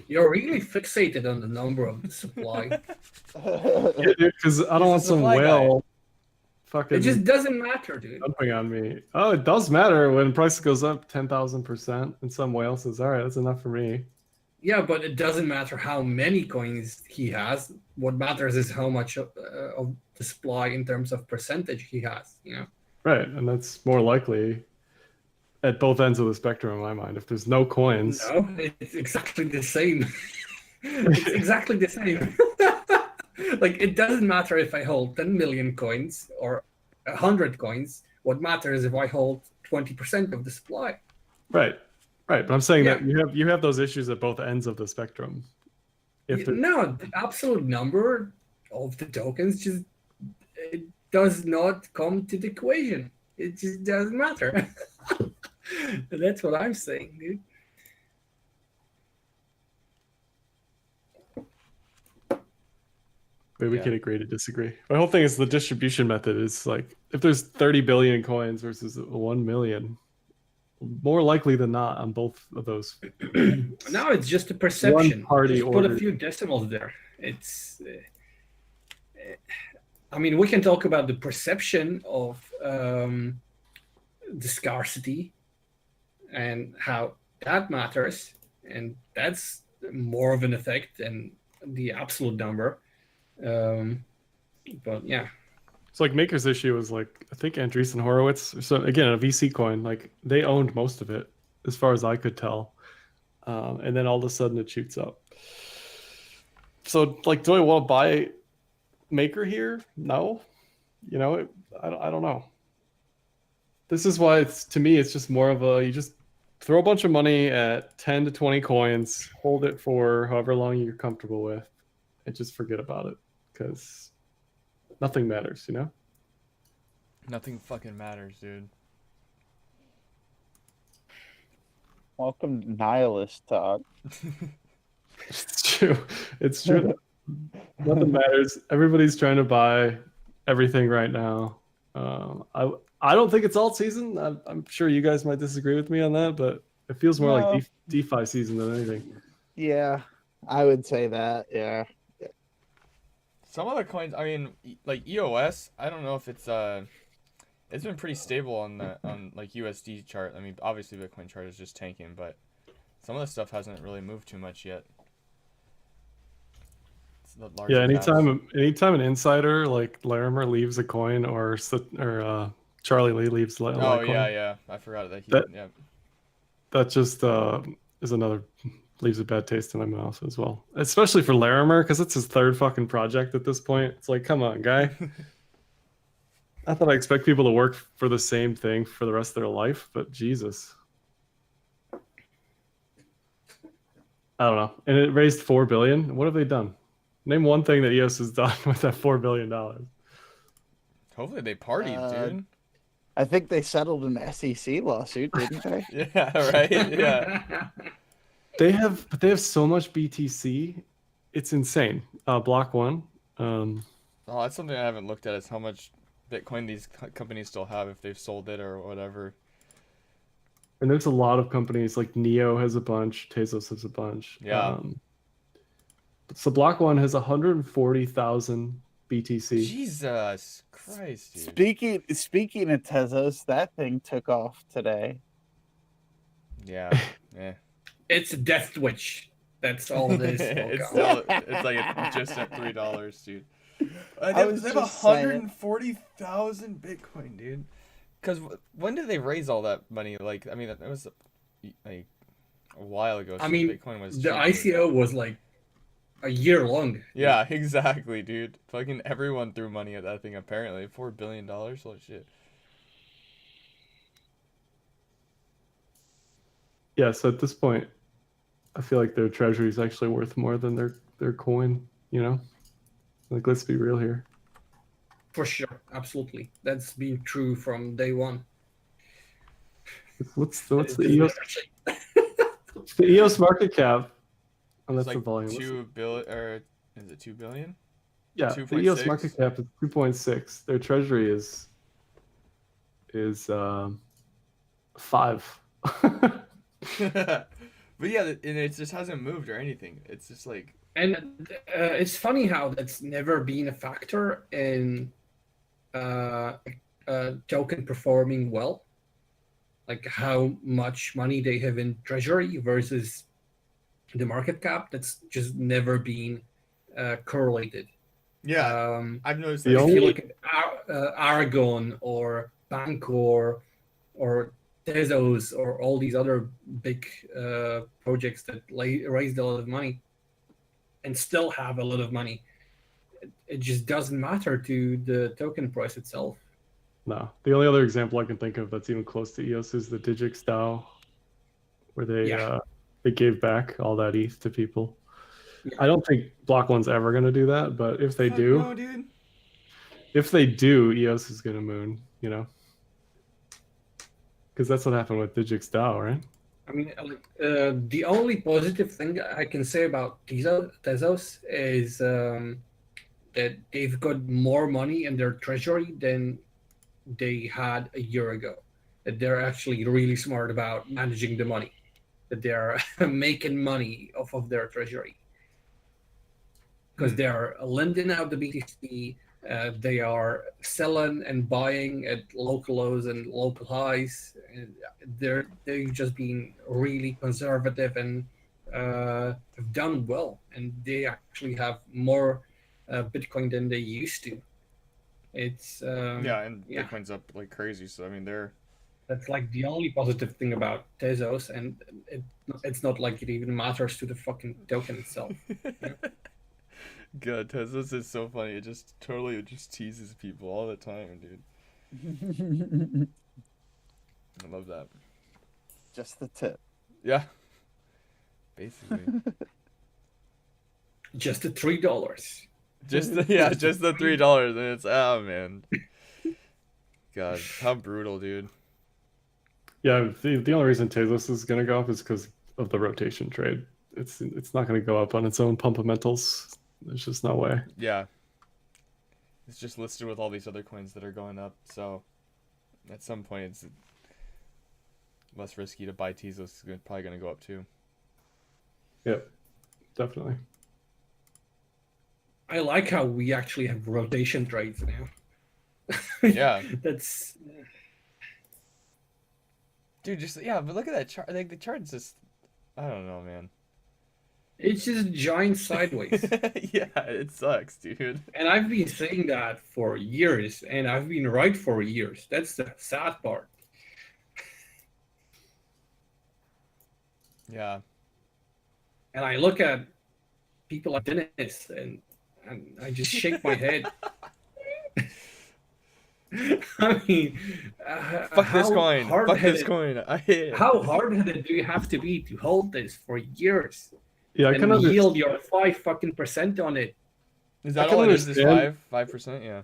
You're really fixated on the number of the supply. Because I He's don't a want some supply guy. whale It fucking just doesn't matter, dude. dumping on me. Oh, it does matter when price goes up 10,000%, and some whale says, "All right, that's enough for me." Yeah, but it doesn't matter how many coins he has. What matters is how much of the supply in terms of percentage he has. You know. Right, and that's more likely at both ends of the spectrum in my mind. If there's no coins, No, it's exactly the same. It's exactly the same. Like, it doesn't matter if I hold 10 million coins or 100 coins. What matters is if I hold 20% of the supply. right, but I'm saying Yeah. that you have those issues at both ends of the spectrum. If the, No, the absolute number of the tokens just it does not come to the equation. It just doesn't matter. That's what I'm saying, dude. maybe we Yeah. can agree to disagree. My whole thing is the distribution method is like if there's 30 billion coins versus 1 million, more likely than not on both of those. Now it's just a perception. One party Just put a ordered. few decimals there. It's. I mean, we can talk about the perception of the scarcity and how that matters, and that's more of an effect than the absolute number. But yeah. It's like Maker's issue was like I think Andreessen Horowitz. So again, a VC coin, like they owned most of it, as far as I could tell, and then all of a sudden it shoots up. So like, do I want to buy Maker here? No, I don't know. This is why it's to me it's just more of a you just throw a bunch of money at 10 to 20 coins, hold it for however long you're comfortable with, and just forget about it because nothing matters, Nothing fucking matters, dude. Welcome to nihilist talk. It's true. It's true. Nothing matters. Everybody's trying to buy everything right now. I don't think it's alt season. I'm sure you guys might disagree with me on that, but it feels more No. like DeFi season than anything. Yeah, I would say that. Yeah. Some other coins, I mean, like EOS, I don't know if it's been pretty stable on like USD chart. I mean, obviously Bitcoin chart is just tanking, but some of the stuff hasn't really moved too much yet. It's the larger Yeah, caps. anytime an insider like Larimer leaves a coin or Charlie Lee leaves Oh Litecoin, yeah, I forgot that yeah. that just is another leaves a bad taste in my mouth as well. Especially for Larimer, because it's his third fucking project at this point. It's like, come on, guy. I thought I expect people to work for the same thing for the rest of their life, but Jesus. I don't know. And it raised $4 billion. What have they done? Name one thing that EOS has done with that $4 billion. Hopefully they partied, dude. I think they settled an SEC lawsuit, didn't they? Yeah, right. Yeah. They have so much BTC. It's insane. Block one. Oh, that's something I haven't looked at. Is how much Bitcoin these companies still have if they've sold it or whatever. And there's a lot of companies like Neo has a bunch, Tezos has a bunch. Yeah. So Block One has 140,000 BTC. Jesus Christ, dude. Speaking of Tezos, that thing took off today. Yeah. Yeah. It's a death twitch. That's all it is. It's just at $3, dude. They have just saying. 140,000 Bitcoin, dude. Because when did they raise all that money? Like, I mean, it was like a while ago. I mean, Bitcoin was the cheap. ICO was like a year long. Yeah, exactly, dude. Fucking everyone threw money at that thing. Apparently, $4 billion. Holy shit. Yeah, so at this point, I feel like their treasury is actually worth more than their coin, Like, let's be real here. For sure, absolutely. That's been true from day one. What's the EOS? The EOS market cap. And It's that's the like volume. 2 billion, or is it 2 billion? Yeah, the EOS market cap is 2.6. Their treasury is 5. But yeah, and it just hasn't moved or anything. It's just like, And it's funny how that's never been a factor in token performing well. Like how much money they have in treasury versus the market cap. That's just never been correlated. yeah, I've noticed the that. If only- you look at Aragon or Bancor or Tezos or all these other big projects that raised a lot of money and still have a lot of money, it just doesn't matter to the token price itself. No, the only other example I can think of that's even close to EOS is the Digix DAO, where they gave back all that ETH to people. Yeah. I don't think Block One's ever going to do that, but if they Fuck do, no, dude. EOS is going to moon, you know, because that's what happened with Digix DAO, right? I mean, the only positive thing I can say about Tezos is that they've got more money in their treasury than they had a year ago. That they're actually really smart about managing the money. That they're making money off of their treasury. Because they're lending out the BTC, they are selling and buying at local lows and local highs. And they've just been really conservative and have done well. And they actually have more Bitcoin than they used to. It's Yeah, and Bitcoin's up like crazy. So I mean, that's like the only positive thing about Tezos, and it's not like it even matters to the fucking token itself. God, Tezos is so funny. It just teases people all the time, dude. I love that. Just the tip. Yeah. Basically. Just the $3. just the $3, and it's man. God, how brutal, dude. Yeah, the only reason Tezos is going to go up is because of the rotation trade. It's not going to go up on its own pump-a-mentals. There's just no way. Yeah. It's just listed with all these other coins that are going up, so at some point it's less risky to buy Tezos. It's probably going to go up too. Yep, definitely. I like how we actually have rotation trades now. Yeah. That's Dude, but look at that chart. Like the chart's just, I don't know, man. it's just giant sideways. Yeah, it sucks, dude. And I've been saying that for years, and I've been right for years. That's the sad part. Yeah. And I look at people like Dennis, and I just shake my head. I mean, Fuck this coin. Fuck this hard-headed- coin. I hate it. How hard-headed do you have to be to hold this for years Yeah, I can and yield understand. your 5% on it? Is I that can all it is? Is understand. 5%? Yeah.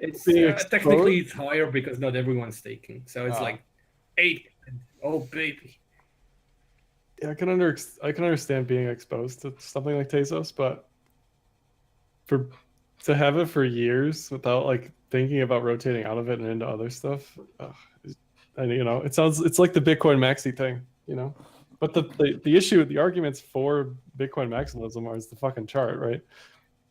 It's Being technically it's higher because not everyone's taking, so it's Ah. like 8. Oh baby. Yeah, I can understand being exposed to something like Tezos, but to have it for years without like thinking about rotating out of it and into other stuff, and it's like the Bitcoin maxi thing, you know. But the issue, the arguments for Bitcoin maximalism is the fucking chart, right?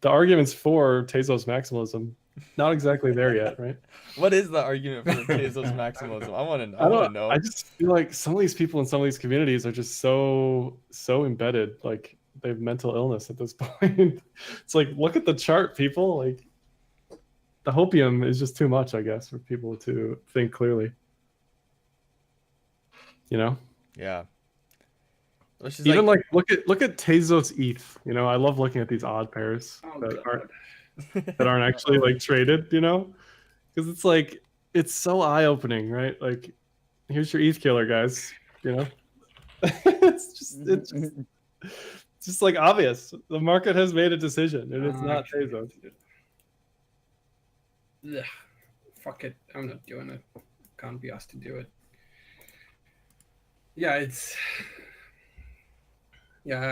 The arguments for Tezos maximalism, not exactly there yet, right? What is the argument for Tezos maximalism? I want to know. I just feel like some of these people in some of these communities are just so embedded, like they have mental illness at this point. It's like, look at the chart, people. Like the hopium is just too much, I guess, for people to think clearly. You know? Yeah. It's just Even like look at Tezos ETH. You know, I love looking at these odd pairs Oh, that God. aren't actually like traded, you know? Because it's like it's so eye-opening, right? Like here's your ETH killer, guys, you know? it's just like obvious. The market has made a decision and it's not Tezos. ugh, fuck it, I'm not doing it. Can't be asked to do it. Yeah,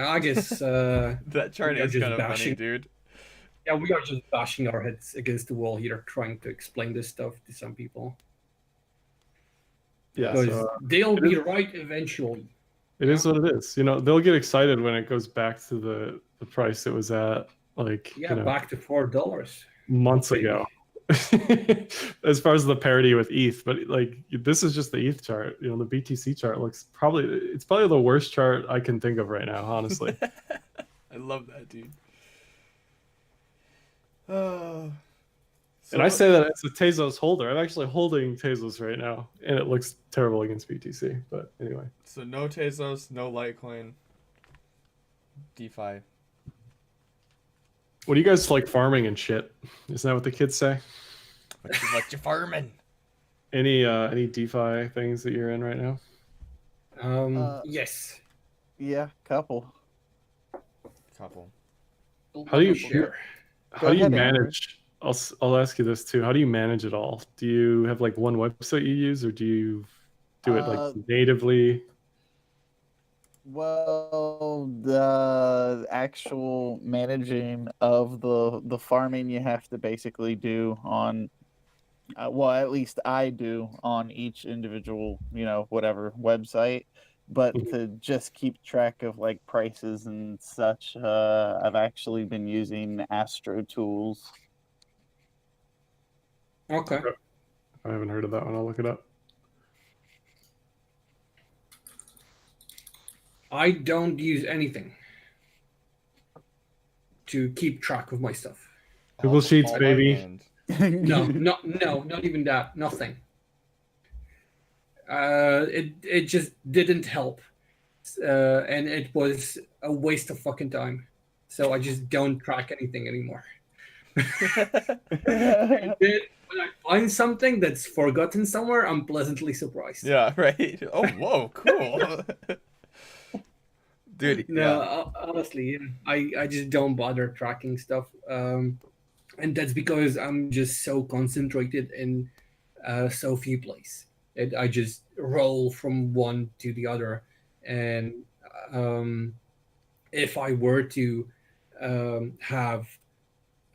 I guess That chart we are is just kind of funny, bashing. dude. Yeah, we are just bashing our heads against the wall here, trying to explain this stuff to some people Yeah, because so they'll it be is, right eventually. it is what it is. You know, they'll get excited when it goes back to the price it was at, like, Yeah, you know, back to $4. months Baby. ago. As far as the parity with ETH, but like this is just the ETH chart. You know, the BTC chart it's probably the worst chart I can think of right now, honestly. I love that, dude. Oh. And I say that as a Tezos holder. I'm actually holding Tezos right now, and it looks terrible against BTC. But anyway, So no Tezos, no Litecoin, DeFi. what do you guys like farming and shit? Isn't that what the kids say? What you farming? Any DeFi things that you're in right now? Yes. Yeah, couple. Couple. How do you share? How do you ahead, Andrew. manage? I'll ask you this too. How do you manage it all? Do you have like one website you use, or do you do it like natively? Well, the actual managing of the farming you have to basically do on, well, at least I do on each individual, whatever website. But to just keep track of like prices and such, I've actually been using Astro Tools. Okay. I haven't heard of that one. I'll look it up. I don't use anything to keep track of my stuff. Google Sheets, All by baby. hand. No, not even that. Nothing. It just didn't help, and it was a waste of fucking time. So I just don't track anything anymore. When I find something that's forgotten somewhere, I'm pleasantly surprised. Yeah, right. Oh, whoa, cool. Dude, No, yeah. honestly, I just don't bother tracking stuff, and that's because I'm just so concentrated in so few places. I just roll from one to the other, and if I were to have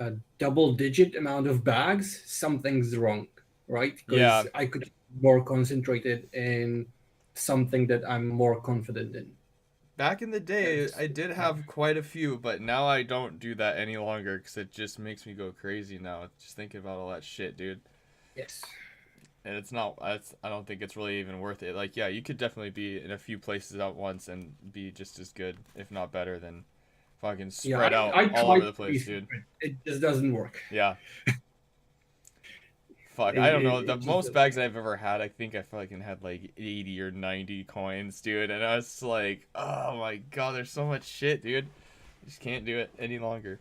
a double-digit amount of bags, something's wrong, right? Because Yeah. I could be more concentrated in something that I'm more confident in. Back in the day, Yes. I did have quite a few, but now I don't do that any longer because it just makes me go crazy now. Just thinking about all that shit, dude. Yes. And I don't think it's really even worth it. Like, yeah, you could definitely be in a few places at once and be just as good, if not better, than fucking spread out I all over tried the to be place, dude. stupid. It just doesn't work. Yeah. Fuck, I don't know. It The just most doesn't bags work. I've ever had, I think I fucking had like 80 or 90 coins, dude. And I was like, oh my god, there's so much shit, dude. I just can't do it any longer.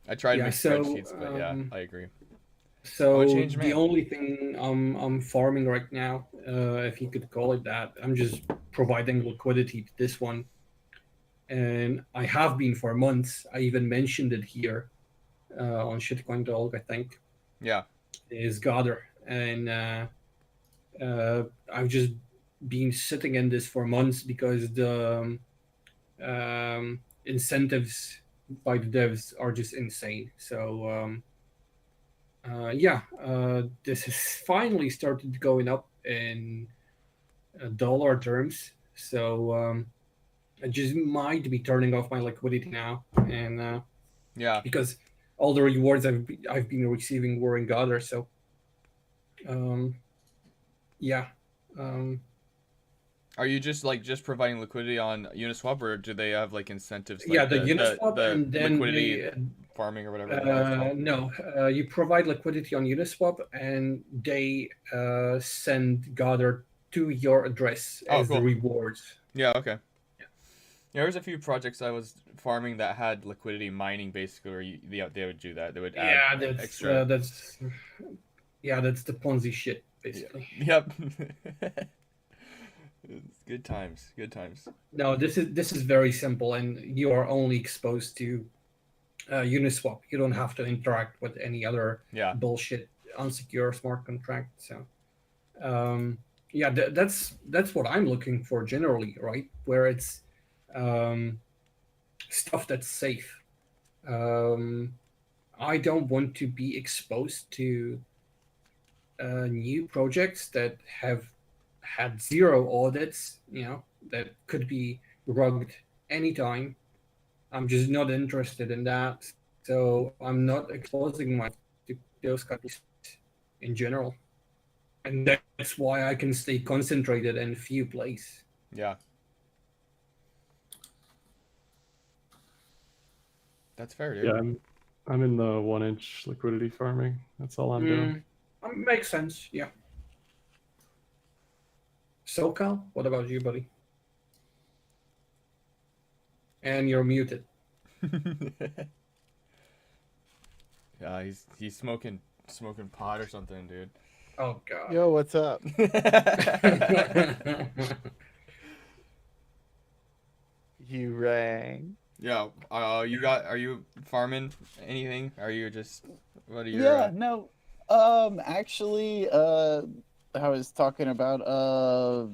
I tried to Yeah, make so, spreadsheets, but yeah, I agree. So a changed the man. only thing I'm farming right now, if you could call it that, I'm just providing liquidity to this one, and I have been for months. I even mentioned it here on Shitcoin Dog, I think, Yeah. is Gather, and I've just been sitting in this for months because the incentives by the devs are just insane. So this has finally started going up in dollar terms. So I just might be turning off my liquidity now, and Yeah. because all the rewards I've been receiving were in Gather. So yeah. Are you just providing liquidity on Uniswap, or do they have like incentives like Yeah, the Uniswap, the and then liquidity they, farming or whatever the hell it's called? no, you provide liquidity on Uniswap, and they send Gather to your address Oh, as the cool. rewards. Yeah, okay. Yeah, there's a few projects I was farming that had liquidity mining basically, where they would do that. They would add Yeah, extra. that's the Ponzi shit basically. Yep. It's good times. Good times. No, this is very simple, and you are only exposed to Uniswap. You don't have to interact with any other Yeah. bullshit unsecure smart contract. So yeah, that's what I'm looking for generally, right? Where it's um, stuff that's safe. Um, I don't want to be exposed to new projects that have had zero audits, that could be rugged anytime. I'm just not interested in that. So I'm not exposing myself to those countries in general. And that's why I can stay concentrated in a few places. Yeah. That's fair, dude. Yeah, I'm in the 1-inch liquidity farming. That's all I'm doing. Makes sense, yeah. SoCal, what about you, buddy? And you're muted. Yeah, he's smoking pot or something, dude. Oh god. Yo, what's up? You rang. Yeah. Are you farming anything? Are you just what are you? Yeah, no. Actually, I was talking about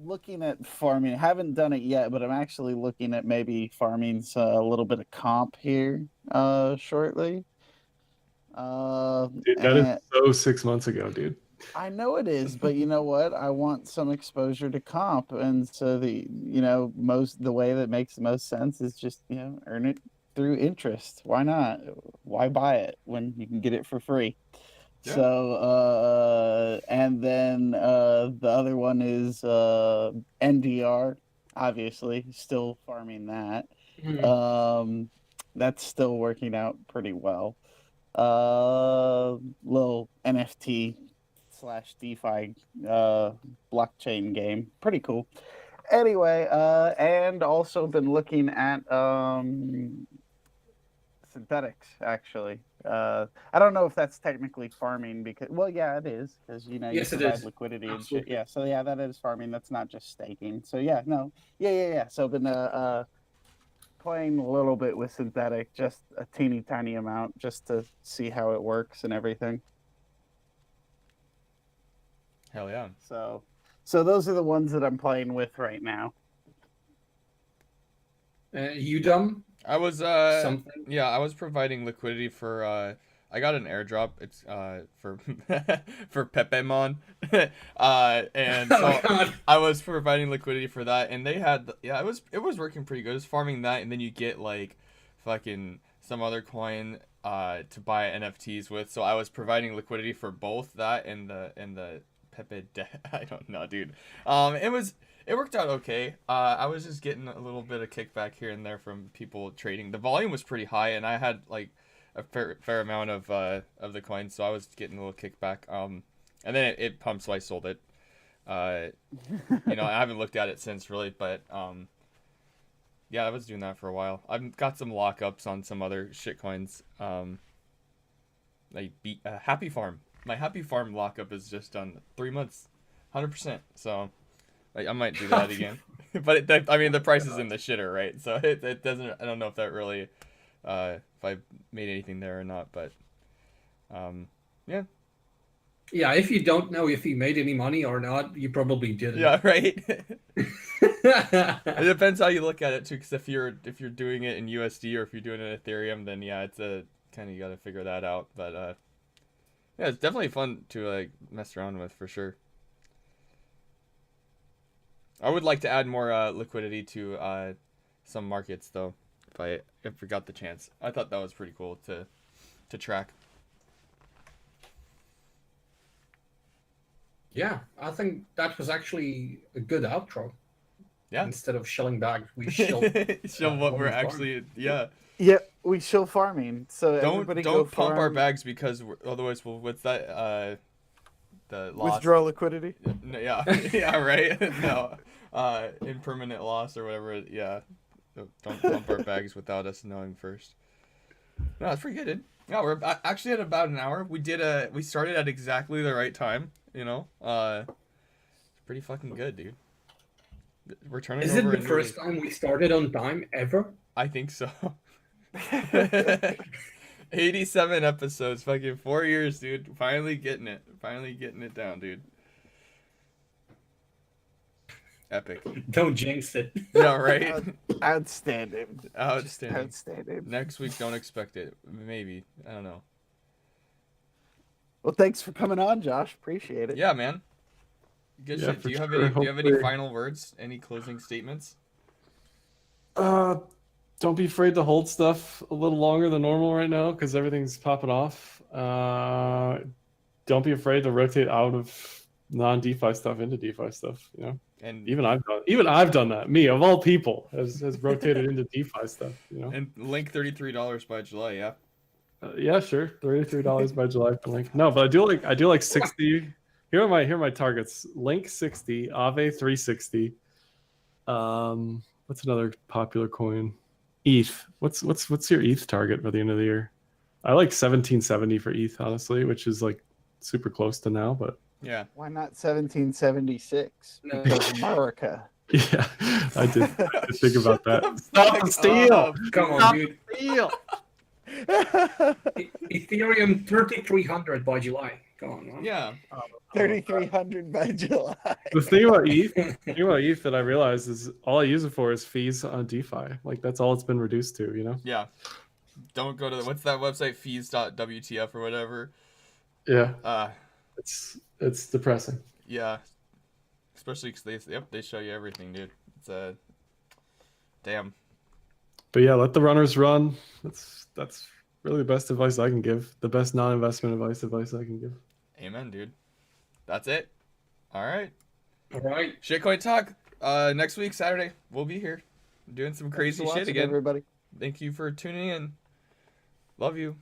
looking at farming. I haven't done it yet, but I'm actually looking at maybe farming a little bit of comp here shortly. Dude, that is so 6 months ago, dude. I know it is, but you know what? I want some exposure to comp, and so the way that makes the most sense is just earn it through interest. Why not? Why buy it when you can get it for free? Yeah. So and then the other one is NDR, obviously still farming that. That's still working out pretty well. Little NFT / DeFi blockchain game. Pretty cool. Anyway, and also been looking at synthetics, actually. I don't know if that's technically farming because, well, yeah, it is because Yes, you it provide is. liquidity and Absolutely. shit. Yeah, so yeah, that is farming. That's not just staking. So yeah, no, yeah. So I've been playing a little bit with synthetic, just a teeny tiny amount, just to see how it works and everything. Hell yeah. So those are the ones that I'm playing with right now. You dumb? I was Something? yeah, I was providing liquidity for I got an airdrop. It's for for Pepemon. And so Oh god. I was providing liquidity for that, and they had it was working pretty good. It was farming that, and then you get like fucking some other coin to buy NFTs with. So I was providing liquidity for both that and the Pepe. I don't know, dude. It worked out okay. I was just getting a little bit of kickback here and there from people trading. The volume was pretty high, and I had like a fair amount of the coins, so I was getting a little kickback. And then it pumped, so I sold it. I haven't looked at it since really, but yeah, I was doing that for a while. I've got some lockups on some other shitcoins. Like Happy Farm. My Happy Farm lockup is just done 3 months, 100%. So. I might do that again, but I mean the price is in the shitter, right? So it doesn't. I don't know if that really, if I made anything there or not, but, yeah. Yeah, if you don't know if you made any money or not, you probably didn't. Yeah, right. It depends how you look at it too, because if you're doing it in USD or if you're doing it in Ethereum, then yeah, it's a kind of you got to figure that out. But yeah, it's definitely fun to like mess around with for sure. I would like to add more liquidity to some markets though, if we got the chance. I thought that was pretty cool to track. Yeah, I think that was actually a good outro. Yeah. Instead of shelling back, we show what we're actually yeah. Yeah, we show farming. So everybody don't go pump our farm. bags because otherwise what's that the loss. Withdraw liquidity. Yeah, yeah, right. No, impermanent loss or whatever. Yeah, don't pump our bags without us knowing first. No, it's pretty good, dude. Yeah, we're actually at about an hour. We started at exactly the right time. It's pretty fucking good, dude. We're turning Is it over. the first time we started on time ever? I think so. 87 episodes, fucking 4 years, dude. Finally getting it down, dude. Epic. Don't jinx it. Yeah, right. Outstanding. Outstanding. Outstanding. Next week, don't expect it. Maybe. I don't know. Well, thanks for coming on, Josh. Appreciate it. Yeah, man. Good Yeah, shit. for Do you have sure. any? Do you have any Hopefully- final words? Any closing statements? Don't be afraid to hold stuff a little longer than normal right now because everything's popping off. Don't be afraid to rotate out of non-DeFi stuff into DeFi stuff. You know, And even I've done that. Me of all people has rotated into DeFi stuff. You know, and link $33 by July. Yeah. yeah, sure, $33 by July for Link. No, but I do like 60. Here are my targets: Link 60, Aave 360. What's another popular coin? ETH. What's your ETH target for the end of the year? I like 1770 for ETH, honestly, which is like super close to now, but Yeah. Why not 1776? Because America. yeah, I did think about that. the Stop fuck the steal! up. Come on, Stop dude. the steal! Ethereum 3,300 by July. Come on, man. Yeah. 3,300 by July. The thing about ETH that I realized is all I use it for is fees on DeFi. Like that's all it's been reduced to, you know? Yeah. Don't go to what's that website? Fees.wtf or whatever. Yeah, it's depressing. Yeah. Especially because they show you everything, dude. It's damn. But yeah, let the runners run. That's really the best advice I can give. The best non-investment advice I can give. Amen, dude. That's it. All right. All right. Shitcoin talk. Next week Saturday we'll be here, doing some Thanks crazy for shit watching, again. everybody. Thank you for tuning in. Love you.